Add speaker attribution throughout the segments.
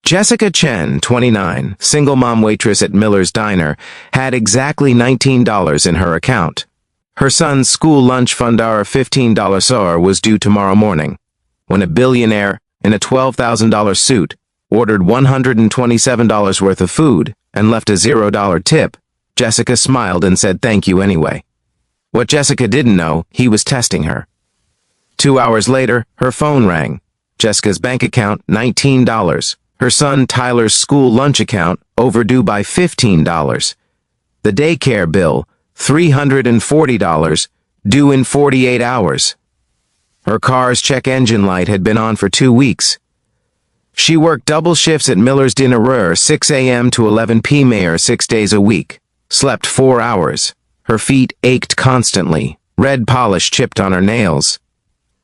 Speaker 1: Jessica Chen, 29, single mom waitress at Miller's Diner, had exactly $19 in her account. Her son's school lunch fundar of $15 SOR was due tomorrow morning, when a billionaire in a $12,000 suit ordered $127 worth of food and left a $0 tip. Jessica smiled and said thank you anyway. What Jessica didn't know, he was testing her. 2 hours later, her phone rang. Jessica's bank account, $19. Her son Tyler's school lunch account, overdue by $15. The daycare bill, $340, due in 48 hours. Her car's check engine light had been on for 2 weeks. She worked double shifts at Miller's Diner, 6 a.m. to 11 p.m. 6 days a week. Slept 4 hours. Her feet ached constantly. Red polish chipped on her nails.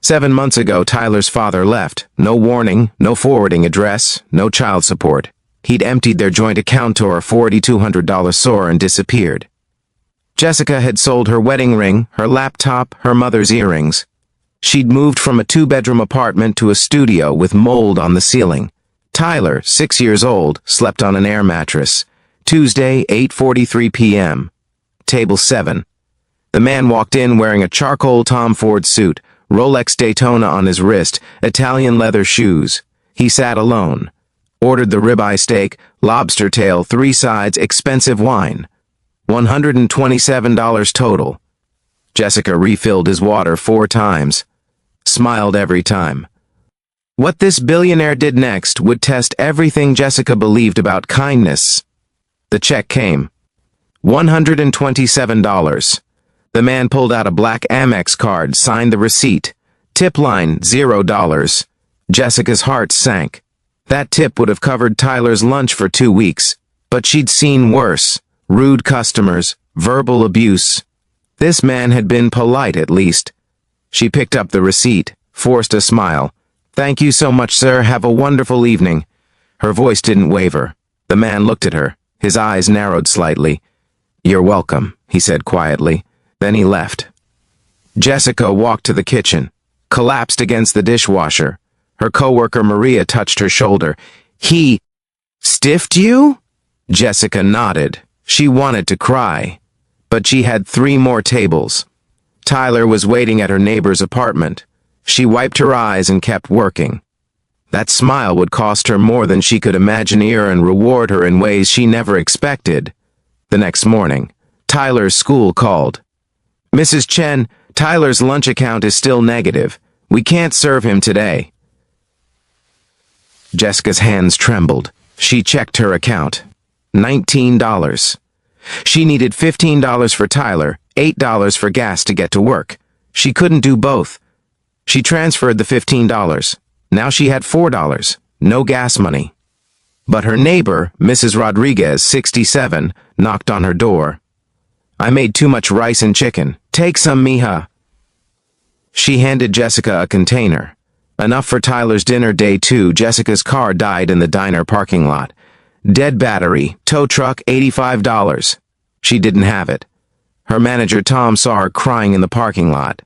Speaker 1: 7 months ago, Tyler's father left. No warning, no forwarding address, no child support. He'd emptied their joint account to her $4,200 SOR and disappeared. Jessica had sold her wedding ring, her laptop, her mother's earrings. She'd moved from a 2-bedroom apartment to a studio with mold on the ceiling. Tyler, 6 years old, slept on an air mattress. Tuesday, 8:43 p.m. Table 7. The man walked in wearing a charcoal Tom Ford suit, Rolex Daytona on his wrist, Italian leather shoes. He sat alone. Ordered the ribeye steak, lobster tail, 3 sides, expensive wine. $127 total. Jessica refilled his water 4 times. Smiled every time. What this billionaire did next would test everything Jessica believed about kindness. The check came. $127. The man pulled out a black Amex card, signed the receipt. Tip line, $0. Jessica's heart sank. That tip would have covered Tyler's lunch for 2 weeks, but she'd seen worse. Rude customers, verbal abuse. This man had been polite at least. She picked up the receipt, forced a smile. Thank you so much, sir. Have a wonderful evening. Her voice didn't waver. The man looked at her. His eyes narrowed slightly. You're welcome, he said quietly. Then he left. Jessica walked to the kitchen, collapsed against the dishwasher. Her coworker Maria touched her shoulder. He stiffed you? Jessica nodded. She wanted to cry, but she had 3 more tables. Tyler was waiting at her neighbor's apartment. She wiped her eyes and kept working. That smile would cost her more than she could imagine and reward her in ways she never expected. The next morning, Tyler's school called. Mrs. Chen, Tyler's lunch account is still negative. We can't serve him today. Jessica's hands trembled. She checked her account. $19. She needed $15 for Tyler, $8 for gas to get to work. She couldn't do both. She transferred the $15. Now she had $4, no gas money. But her neighbor, Mrs. Rodriguez, 67, knocked on her door. I made too much rice and chicken. Take some, mija. She handed Jessica a container. Enough for Tyler's dinner. Day 2, Jessica's car died in the diner parking lot. Dead battery, tow truck, $85. She didn't have it. Her manager Tom saw her crying in the parking lot.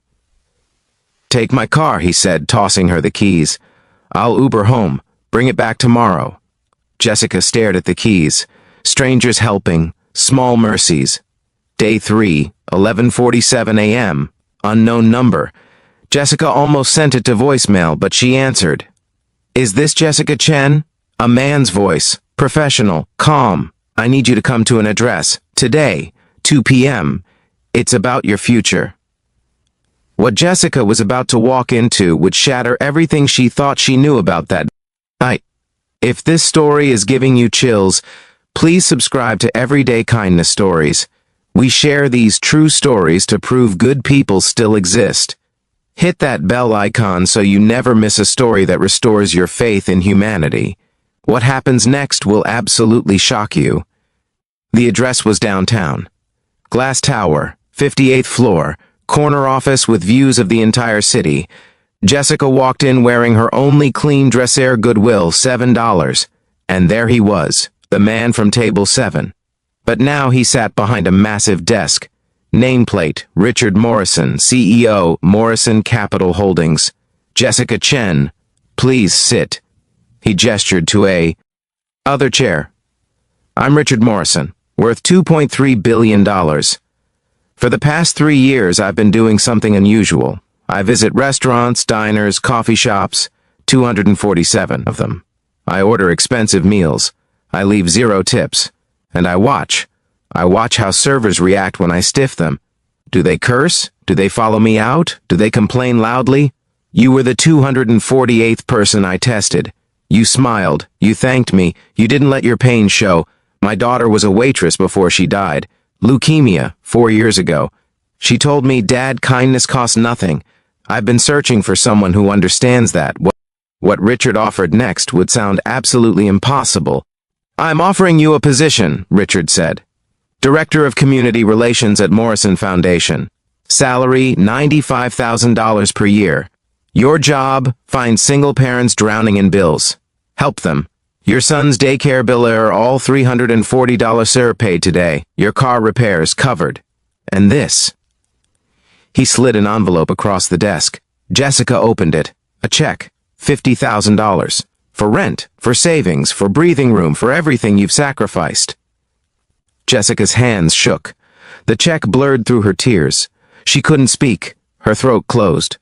Speaker 1: Take my car, he said, tossing her the keys. I'll Uber home. Bring it back tomorrow. Jessica stared at the keys. Strangers helping, small mercies. Day 3, 11:47 a.m. Unknown number. Jessica almost sent it to voicemail, but she answered. Is this Jessica Chen? A man's voice. Professional, calm. I need you to come to an address. Today, 2 p.m. It's about your future. What Jessica was about to walk into would shatter everything she thought she knew about that night. If this story is giving you chills, please subscribe to Everyday Kindness Stories. We share these true stories to prove good people still exist. Hit that bell icon so you never miss a story that restores your faith in humanity. What happens next will absolutely shock you. The address was downtown. Glass Tower, 58th floor, corner office with views of the entire city. Jessica walked in wearing her only clean dresser, Goodwill, $7. And there he was, the man from table 7. But now he sat behind a massive desk. Nameplate, Richard Morrison, CEO, Morrison Capital Holdings. Jessica Chen, please sit. He gestured to a Other chair. I'm Richard Morrison, worth $2.3 billion. For the past 3 years, I've been doing something unusual. I visit restaurants, diners, coffee shops, 247 of them. I order expensive meals. I leave 0 tips. And I watch. I watch how servers react when I stiff them. Do they curse? Do they follow me out? Do they complain loudly? You were the 248th person I tested. You smiled. You thanked me. You didn't let your pain show. My daughter was a waitress before she died. Leukemia, 4 years ago. She told me, "Dad, kindness costs nothing." I've been searching for someone who understands that. What Richard offered next would sound absolutely impossible. "I'm offering you a position," Richard said. "Director of Community Relations at Morrison Foundation. Salary, $95,000 per year. Your job, find single parents drowning in bills. Help them. Your son's daycare bill are all $340 sir paid today. Your car repairs covered. And this." He slid an envelope across the desk. Jessica opened it. A check. $50,000. For rent, for savings, for breathing room, for everything you've sacrificed. Jessica's hands shook. The check blurred through her tears. She couldn't speak. Her throat closed.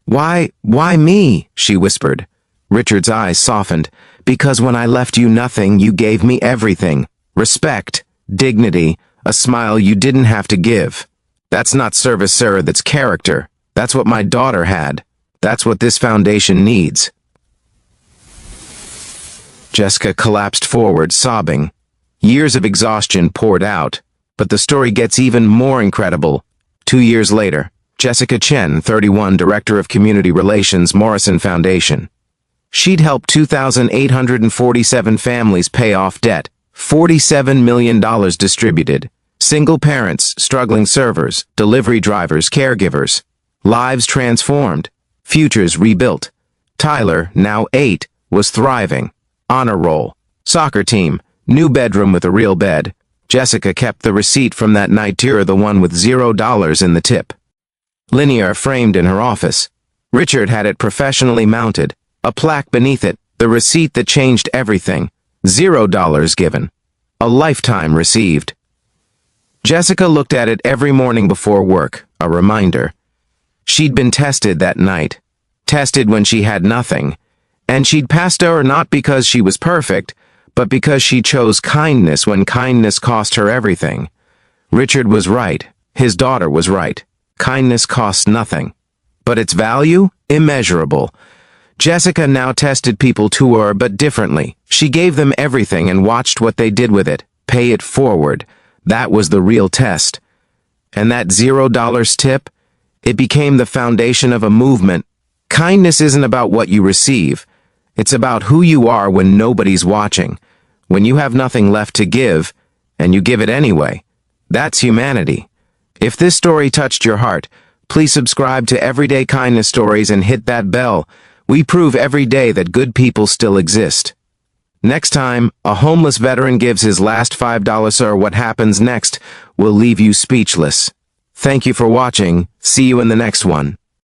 Speaker 1: Why me?" she whispered. Richard's eyes softened. "Because when I left you nothing, you gave me everything. Respect, dignity, a smile you didn't have to give. That's not service, sir, that's character. That's what my daughter had. That's what this foundation needs." Jessica collapsed forward, sobbing. Years of exhaustion poured out. But the story gets even more incredible. 2 years later, Jessica Chen, 31, Director of Community Relations, Morrison Foundation. She'd helped 2,847 families pay off debt, $47 million distributed. Single parents, struggling servers, delivery drivers, caregivers. Lives transformed. Futures rebuilt. Tyler, now 8, was thriving. Honor roll. Soccer team. New bedroom with a real bed. Jessica kept the receipt from that night, the one with $0 in the tip. Linear framed in her office. Richard had it professionally mounted. A plaque beneath it, the receipt that changed everything. $0 given. A lifetime received. Jessica looked at it every morning before work, a reminder. She'd been tested that night. Tested when she had nothing. And she'd passed her not because she was perfect, but because she chose kindness when kindness cost her everything. Richard was right. His daughter was right. Kindness costs nothing. But its value? Immeasurable. Jessica now tested people to her, but differently. She gave them everything and watched what they did with it. Pay it forward. That was the real test. And that $0 tip? It became the foundation of a movement. Kindness isn't about what you receive. It's about who you are when nobody's watching. When you have nothing left to give, and you give it anyway. That's humanity. If this story touched your heart, please subscribe to Everyday Kindness Stories and hit that bell. We prove every day that good people still exist. Next time, a homeless veteran gives his last $5, sir, what happens next will leave you speechless. Thank you for watching. See you in the next one.